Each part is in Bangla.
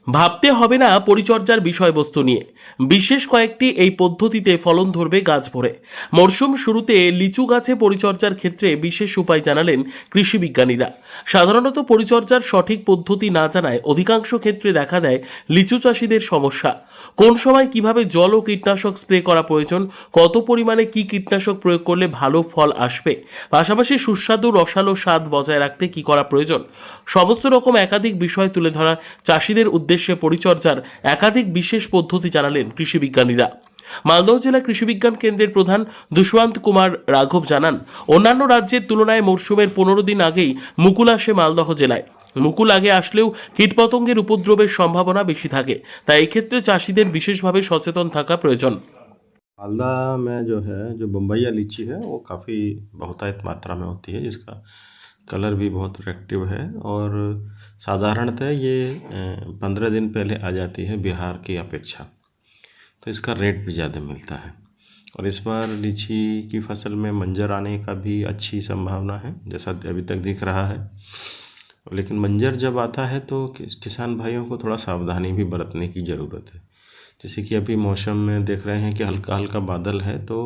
ভাবতে হবে না পরিচর্যার বিষয়বস্তু নিয়ে। বিশেষ কয়েকটি এই পদ্ধতিতে ফলন ধরবে গাছ ভরে। মরশুম শুরুতে লিচু গাছে পরিচর্যার ক্ষেত্রে বিশেষ উপায় জানালেন কৃষি বিজ্ঞানীরা। সাধারণত পরিচর্যার সঠিক পদ্ধতি না জানায় অধিকাংশ ক্ষেত্রে দেখা দেয় লিচু চাষিদের সমস্যা। কোন সময় কিভাবে জল ও কীটনাশক স্প্রে করা প্রয়োজন, কত পরিমাণে কি কীটনাশক প্রয়োগ করলে ভালো ফল আসবে, পাশাপাশি সুস্বাদু রসালো স্বাদ বজায় রাখতে কি করা প্রয়োজন, সমস্ত রকম একাধিক বিষয় তুলে ধরা চাষিদের উদ্দেশ্যে পরিচর্যার একাধিক বিশেষ পদ্ধতি জানালেন কৃষি বিজ্ঞানীরা। মালদহ জেলা কৃষি বিজ্ঞান কেন্দ্রের প্রধান দুষ্যন্ত কুমার রাঘব জানান, অন্যান্য রাজ্যের তুলনায় মরশুমের 15 দিন আগেই মুকুল আসে মালদহ জেলায়। মুকুল আগে আসলেও কীটপতঙ্গের উপদ্রবের সম্ভাবনা বেশি থাকে, তাই এই ক্ষেত্রে চাষিদের বিশেষভাবে সচেতন থাকা প্রয়োজন। मालदा में जो है जो बम्बईया लीची है वो काफ़ी बहुतायत मात्रा में होती है, जिसका कलर भी बहुत अट्रैक्टिव है और साधारणतः ये 15 दिन पहले आ जाती है बिहार की अपेक्षा, तो इसका रेट भी ज़्यादा मिलता है। और इस बार लीची की फसल में मंजर आने का भी अच्छी संभावना है, जैसा अभी तक दिख रहा है। लेकिन मंजर जब आता है तो किसान भाइयों को थोड़ा सावधानी भी बरतने की ज़रूरत है। जैसे कि अभी मौसम में देख रहे हैं कि हल्का हल्का बादल है, तो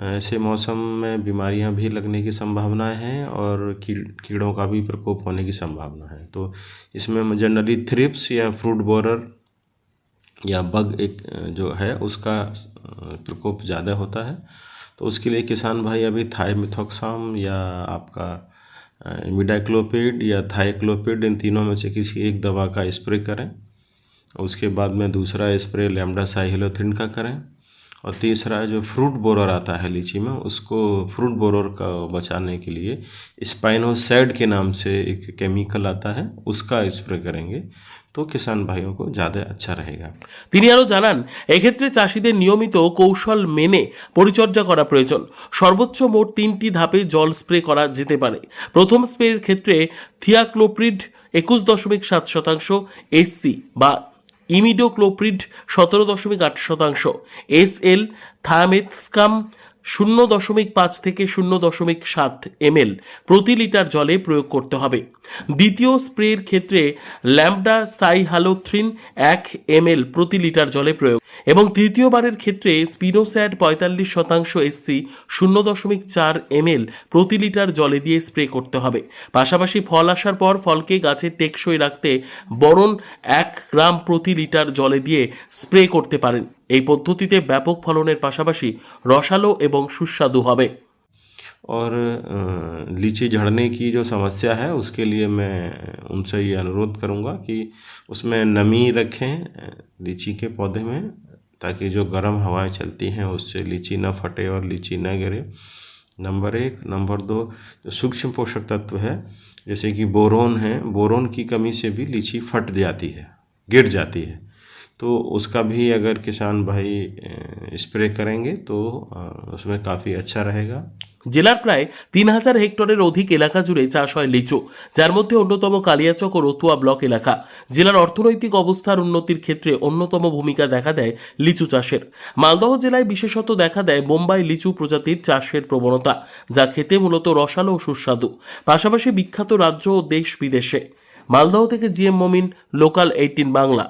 ऐसे मौसम में बीमारियां भी लगने की संभावनाएं हैं और कीड़ों का भी प्रकोप होने की संभावना है। तो इसमें जनरली थ्रिप्स या फ्रूट बोरर या बग एक जो है उसका प्रकोप ज़्यादा होता है। तो उसके लिए किसान भाई अभी थाइमिथॉक्साम या आपका इमिडाक्लोपिड या थाइक्लोपिड, इन तीनों में से किसी एक दवा का स्प्रे करें। उसके बाद में दूसरा स्प्रे लैम्ब्डा साइक्लोथ्रिन का करें। और तीसरा जो फ्रूट बोरर आता है लीची में, उसको फ्रूट बोरर का बचाने के लिए स्पाइनोसैड के नाम से एक केमिकल आता है, उसका स्प्रे करेंगे तो किसान भाइयों को ज़्यादा अच्छा रहेगा। তিনি আরও জানান, এক্ষেত্রে চাষিদের নিয়মিত কৌশল মেনে পরিচর্যা করা প্রয়োজন। সর্বোচ্চ মোট 3টি ধাপে জল স্প্রে করা যেতে পারে। প্রথম স্প্রের ক্ষেত্রে থিয়াক্লোপ্রিড 21.7%, এসসি বা ইমিডোক্লোপ্রিড 17.8%, এসএল থায়ামেথস্কাম 0.5 থেকে 0.7 ml প্রতি লিটার জলে প্রয়োগ করতে হবে। দ্বিতীয় স্প্রের ক্ষেত্রে ল্যাম্বডা সাইহালোথ্রিন 1 ml প্রতি লিটার জলে প্রয়োগ এবং তৃতীয়বারের ক্ষেত্রে স্পিনোস্যাড 45% এসসি 0.4 ml প্রতি লিটার জলে দিয়ে স্প্রে করতে হবে। পাশাপাশি ফল আসার পর ফলকে গাছের টেকসই রাখতে বোরন 1 গ্রাম প্রতি লিটার জলে দিয়ে স্প্রে করতে পারেন। এই পদ্ধতিতে ব্যাপক ফলনের পাশাপাশি রসালো এবং সুস্বাদু হবে। और लीची झड़ने की जो समस्या है उसके लिए मैं उनसे ये अनुरोध करूँगा कि उसमें नमी रखें लीची के पौधे में, ताकि जो गर्म हवाएं चलती हैं उससे लीची न फटे और लीची न गिरे। नंबर 1। नंबर 2, जो सूक्ष्म पोषक तत्व है जैसे कि बोरोन है, बोरोन की कमी से भी लीची फट जाती है, गिर जाती है। तो उसका भी अगर किसान भाई स्प्रे करेंगे तो उसमें काफ़ी अच्छा रहेगा। জেলার প্রায় 3000 হেক্টরের অধিক এলাকা জুড়ে চাষ হয় লিচু, যার মধ্যে অন্যতম কালিয়াচক ও রতুয়া ব্লক এলাকা। জেলার অর্থনৈতিক অবস্থার উন্নতির ক্ষেত্রে অন্যতম ভূমিকা দেখা দেয় লিচু চাষের। মালদহ জেলায় বিশেষত দেখা দেয় বোম্বাই লিচু প্রজাতির চাষের প্রবণতা, যা খেতে মূলত রসালো ও সুস্বাদু, পাশাপাশি বিখ্যাত রাজ্য ও দেশ বিদেশে। মালদহ থেকে জিএম মমিন, লোকাল 18 বাংলা।